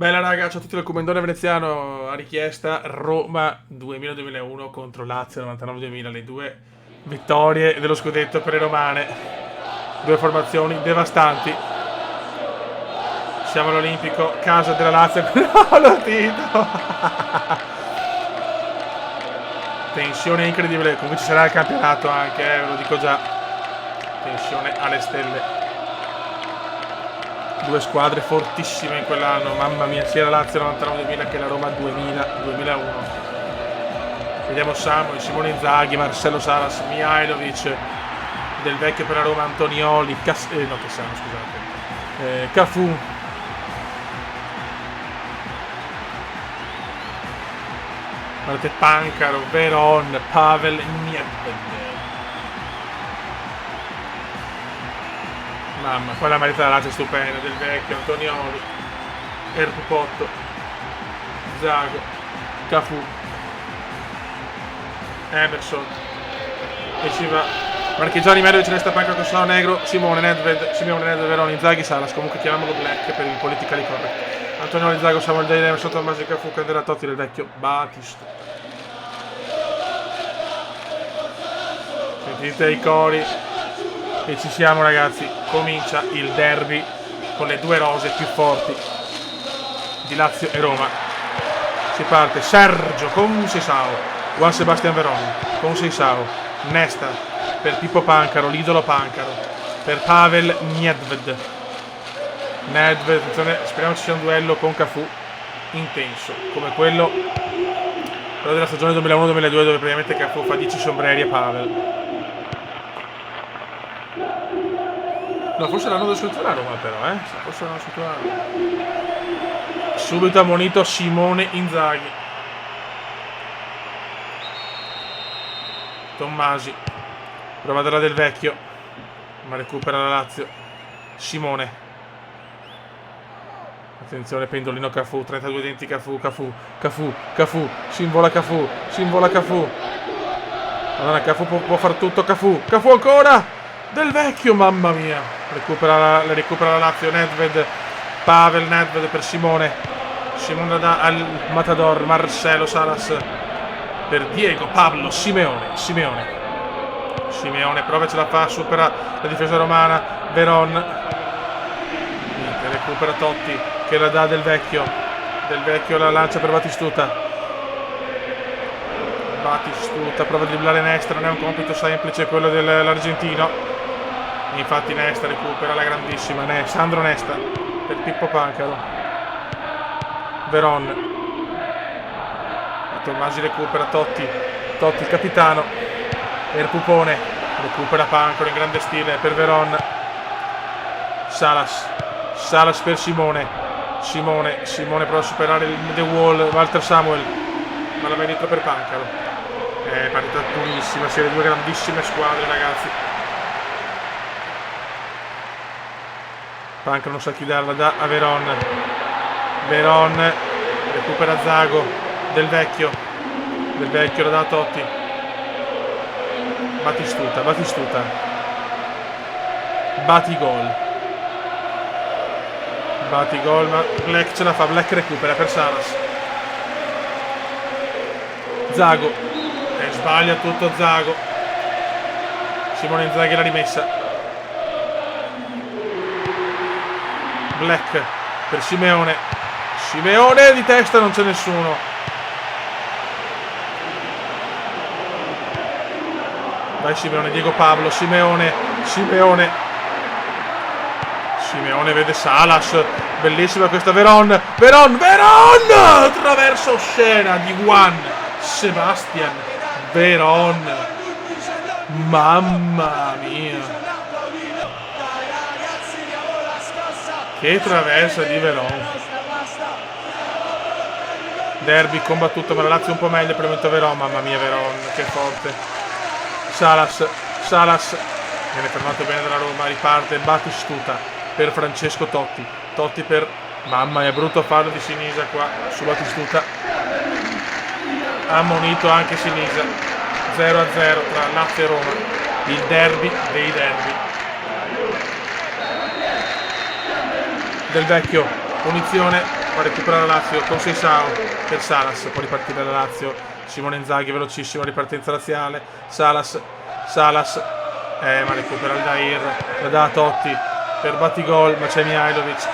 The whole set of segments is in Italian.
Bella raga, ciao a tutti dal Commendone Veneziano, a richiesta Roma 2000-2001 contro Lazio 99-2000, le due vittorie dello scudetto per le romane, due formazioni devastanti. Siamo all'Olimpico, casa della Lazio, no, lo tito! Tensione incredibile, comunque ci sarà il campionato anche, ve lo dico già, tensione alle stelle. Due squadre fortissime in quell'anno, mamma mia, sia la Lazio 99-2000 che la Roma 2000-2001. Vediamo Samuel, Simone Inzaghi, Marcelo Salas, Mihajlovic, Del Vecchio per la Roma, Antonioli, Cafù. Guardate Pancaro, Veron, Pavel, Nedved. Mamma, quella merita la Lazio è stupenda, Del Vecchio, Antonioli, Erpupotto, Zago, Cafù, Emerson, e ci va Marchigiani, Merovic, Nesta, Pancaro, Cossano, Negro, Simeone, Nedved, Veron, Inzaghi, Salas, comunque chiamiamolo Black per il politically correct. Antonioli, Zago, Samuel Dei, Emerson, Tommasi, Cafù, Candela, Totti, Del Vecchio, Batistuta. Sentite i cori. E ci siamo ragazzi, comincia il derby con le due rose più forti di Lazio e Roma. Si parte Sergio con Seisao, Juan Sebastian Veron con Seisao, Nesta per Pippo Pancaro, l'idolo Pancaro, per Pavel Nedved, speriamo ci sia un duello con Cafù intenso come quello della stagione 2001-2002 dove praticamente Cafù fa 10 sombreri a Pavel. No, forse l'hanno da sottolinare Roma però, forse l'hanno sottolinare. Subito ammonito Simone Inzaghi. Tommasi. Prova della Del Vecchio. Ma recupera la Lazio. Simone. Attenzione, pendolino Cafù, 32 denti Cafù. Sinvola Cafù. Allora Cafù può far tutto, Cafù ancora! Del Vecchio, mamma mia, recupera la Lazio, Nedved, Pavel Nedved per Simone da al Matador, Marcelo Salas per Diego Pablo Simeone, prova, ce la fa, supera la difesa romana, Veron, recupera Totti che la dà Del Vecchio la lancia per Batistuta, prova a dribblare Nesta, non è un compito semplice quello dell'argentino. Infatti Nesta recupera la grandissima Sandro Nesta per Pippo Pancaro, Veron, Tommasi recupera Totti il capitano, Erpupone recupera Pancaro in grande stile per Veron, Salas per Simone prova a superare il The Wall, Walter Samuel, ma la va dietro per Pancaro. Partita durissima, siete due grandissime squadre ragazzi. Pancaro non sa chi darla, dà a Veron recupera Zago, Del Vecchio la dà a Totti, Batistuta, Batigol, ma Black ce la fa, Black recupera per Salas, Zago, sbaglia tutto Zago, Simone Inzaghi l'ha rimessa, Black per Simeone di testa, non c'è nessuno, vai Simeone, Diego Pablo, Simeone vede Salas, bellissima questa, Veron, traverso scena di Juan Sebastian Veron, mamma mia, che traversa di Veron. Derby combattuto, ma la Lazio un po' meglio per il momento. Veron, mamma mia, Veron, che forte. Salas viene fermato bene dalla Roma, riparte Batistuta per Francesco Totti per, mamma mia, brutto fallo di Sinisa qua su Batistuta, ammonito anche Sinisa. 0-0 tra Lazio e Roma, il derby dei derby. Del Vecchio, punizione va a recuperare la Lazio con Seisao per Salas, può ripartire la Lazio. Simone Inzaghi velocissimo, ripartenza laziale. Salas, ma recupera il Dair, la dà a Totti per Batigol, ma c'è Mihajlovic,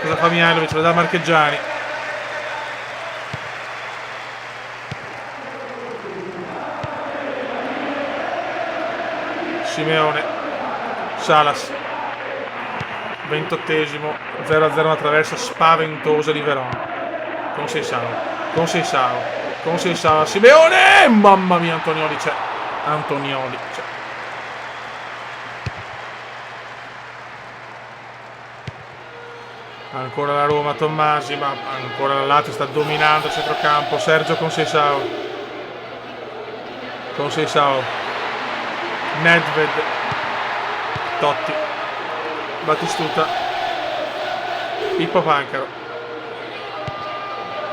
cosa fa Mihajlovic? La dà a Marchegiani. Simeone, Salas, 28esimo, 0-0, una traversa spaventosa di Verona. Con Seisao, Simeone, mamma mia, Antonioli c'è. Ancora la Roma, Tommasi, ma ancora la Lazio sta dominando il centrocampo. Sergio con Seisao, Nedved, Totti, Batistuta, Pippo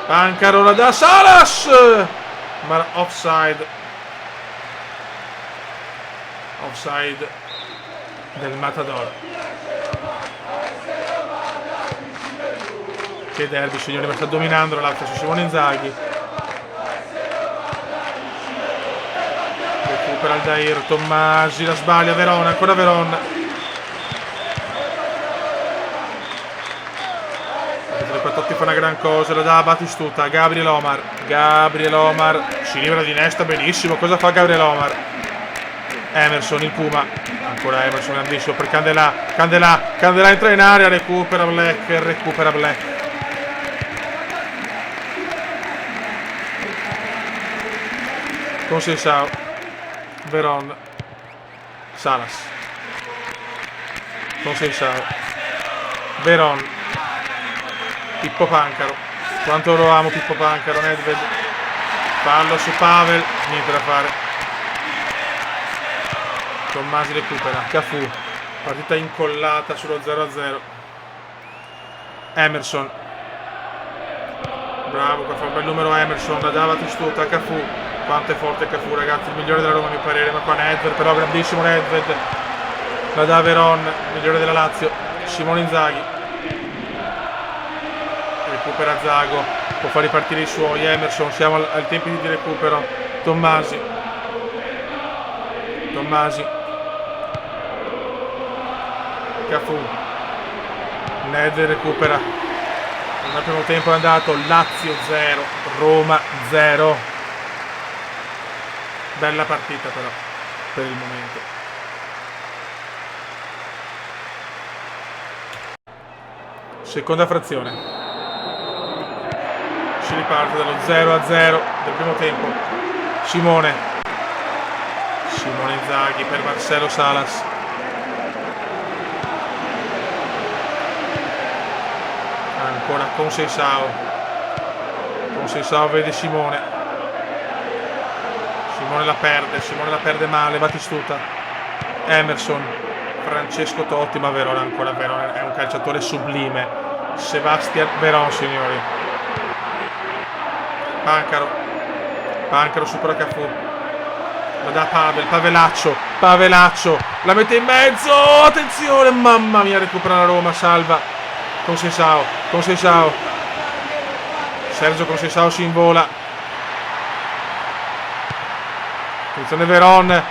Pancaro la dà Salas, ma offside del Matador. Che derby, signori, ma sta dominando la Lazio su Simone Inzaghi. Recupera il Dair, Tommasi, la sbaglia, Verona, ancora Verona. Totti fa una gran cosa, la dà a Batistuta, Gabriel Omar, si libera di Nesta benissimo, cosa fa Gabriel Omar? Emerson, il Puma, ancora Emerson, grandissimo per Candelà entra in area, recupera Black. Con Seisao, Veron, Salas, con Seisao, Veron, Pippo Pancaro, quanto lo amo Pippo Pancaro. Nedved, fallo su Pavel, niente da fare. Tommasi recupera, Cafu, partita incollata sullo 0-0. Emerson, bravo, qua fa un bel numero Emerson, la dà Batistuta, Cafu, quanto è forte Cafu, ragazzi, il migliore della Roma a mio parere, ma qua Nedved, però grandissimo Nedved, la dà Veron, il migliore della Lazio. Simone Inzaghi, recupera Zago, può far ripartire i suoi. Emerson, siamo ai tempi di recupero. Tommasi, Cafu, Nedved recupera. Nel primo tempo è andato Lazio 0, Roma 0. Bella partita però per il momento. Seconda frazione. Si riparte dallo 0-0 del primo tempo. Simone Inzaghi per Marcelo Salas. Ancora con Seisao, vede Simone la perde male. Batistuta, Emerson, Francesco Totti, ma Verona è un calciatore sublime. Sebastian Veron, signori. Pancaro supera Cafu, la dà Pavel, Pavelaccio, la mette in mezzo, attenzione, mamma mia, recupera la Roma, salva con Seisao, Sergio con Seisao si invola, attenzione Veron,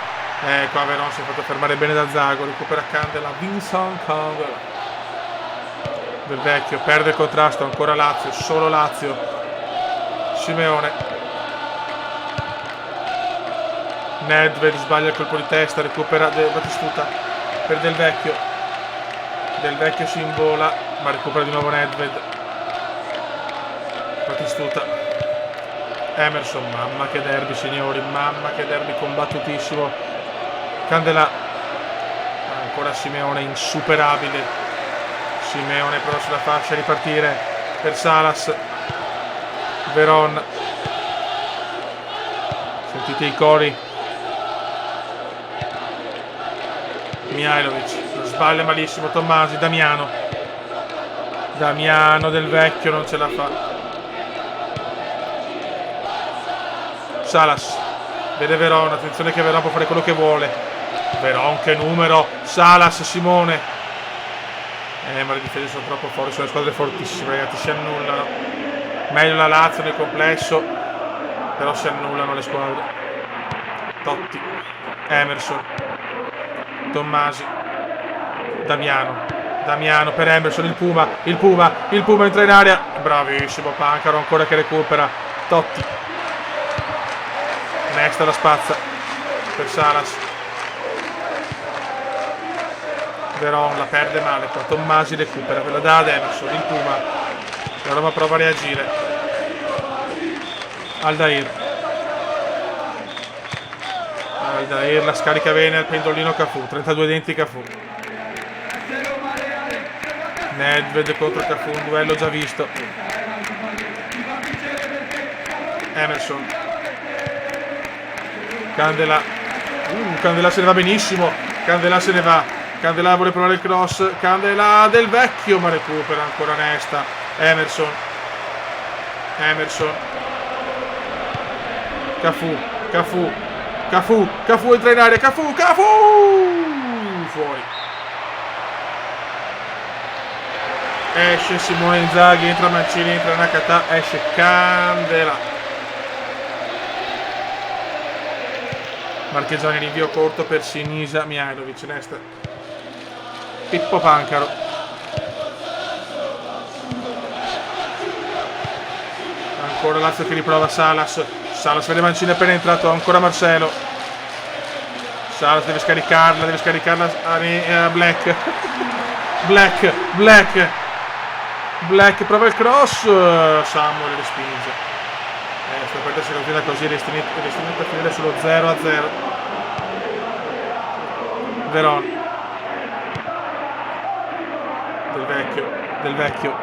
qua Veron si è fatto fermare bene da Zago, recupera Candela, Vincent Candela, Del Vecchio, perde il contrasto, ancora Lazio, solo Lazio. Simeone, Nedved sbaglia il colpo di testa, recupera Batistuta per Del Vecchio si invola, ma recupera di nuovo Nedved. Batistuta, Emerson, mamma che derby, signori, combattutissimo. Candelà, ancora Simeone, insuperabile. Simeone però sulla fascia, ripartire per Salas. Veron, sentite i cori. Mihajlovic, sbaglia malissimo Tommasi. Damiano Del Vecchio non ce la fa. Salas, vede Veron, attenzione che Veron può fare quello che vuole. Veron, che numero. Salas, Simone, Ma le difese sono troppo forti, sono le squadre fortissime, ragazzi, si annullano. Meglio la Lazio nel complesso, però si annullano le squadre. Totti, Emerson, Tommasi, Damiano per Emerson, il Puma entra in area, bravissimo Pancaro ancora che recupera, Totti, Nesta la spazza per Salas, Veron la perde male qua, Tommasi recupera, ve la dà ad Emerson, il Puma, la Roma prova a reagire, Aldair la scarica bene al pendolino Cafu, 32 denti Cafu, Nedved contro Cafu, un duello già visto, Emerson, Candela se ne va benissimo, Candela se ne va, Candela vuole provare il cross, Candela Del Vecchio ma recupera ancora Nesta, Emerson, Cafu entra in area, Cafu fuori, esce Simone Inzaghi, entra Mancini, entra Nakata, esce Candela, Marchegiani rinvio corto per Sinisa Mihajlovic, Nesta, Pippo Pancaro, ancora Lazio che riprova Salas vede Mancini appena entrato, ancora Marcelo, Salas deve scaricarla a Black Black prova il cross, Samuel respinge, sta partita si continua così, è destinata a finire sullo 0-0. Veron, Del Vecchio,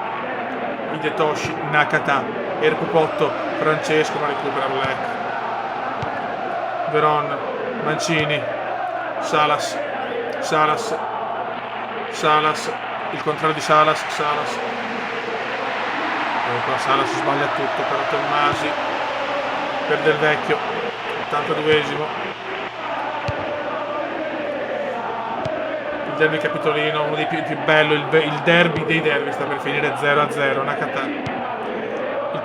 Hidetoshi, Nakata, Erpupotto, Francesco ma recupera Black, Veron, Mancini, Salas, il contrario di Salas, qua Salas sbaglia tutto, però Tommasi per Del Vecchio, 82esimo, il derby capitolino, uno dei più bello, il derby dei derby sta per finire 0-0, Nakata, il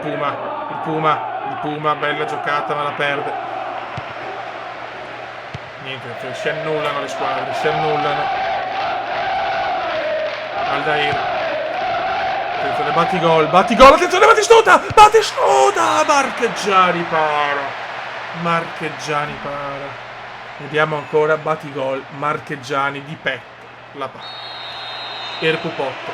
Puma, bella giocata ma la perde, niente, si annullano le squadre, Aldair, attenzione, Batigol, attenzione Batistuta, Marchegiani para, vediamo ancora Batigol, Marchegiani di petto, la para, Erpupotto,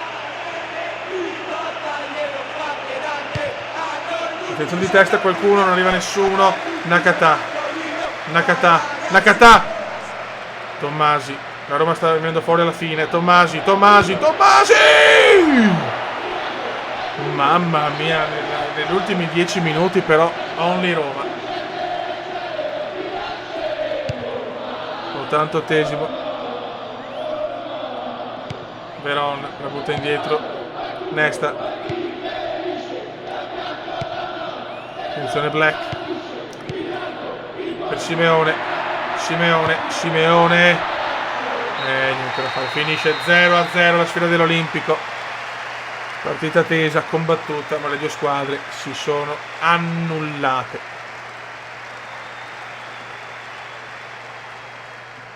attenzione di testa qualcuno, non arriva nessuno, Nakata, Tommasi, la Roma sta venendo fuori alla fine, Tommasi, mamma mia, negli ultimi 10 minuti però only Roma, 88esimo, Veron la butta indietro, Nesta, attenzione Black per Simeone, niente da fare, finisce 0-0 la sfida dell'Olimpico, partita tesa, combattuta, ma le due squadre si sono annullate.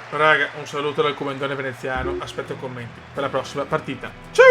Raga, un saluto dal commendatore veneziano, aspetto commenti per la prossima partita. Ciao!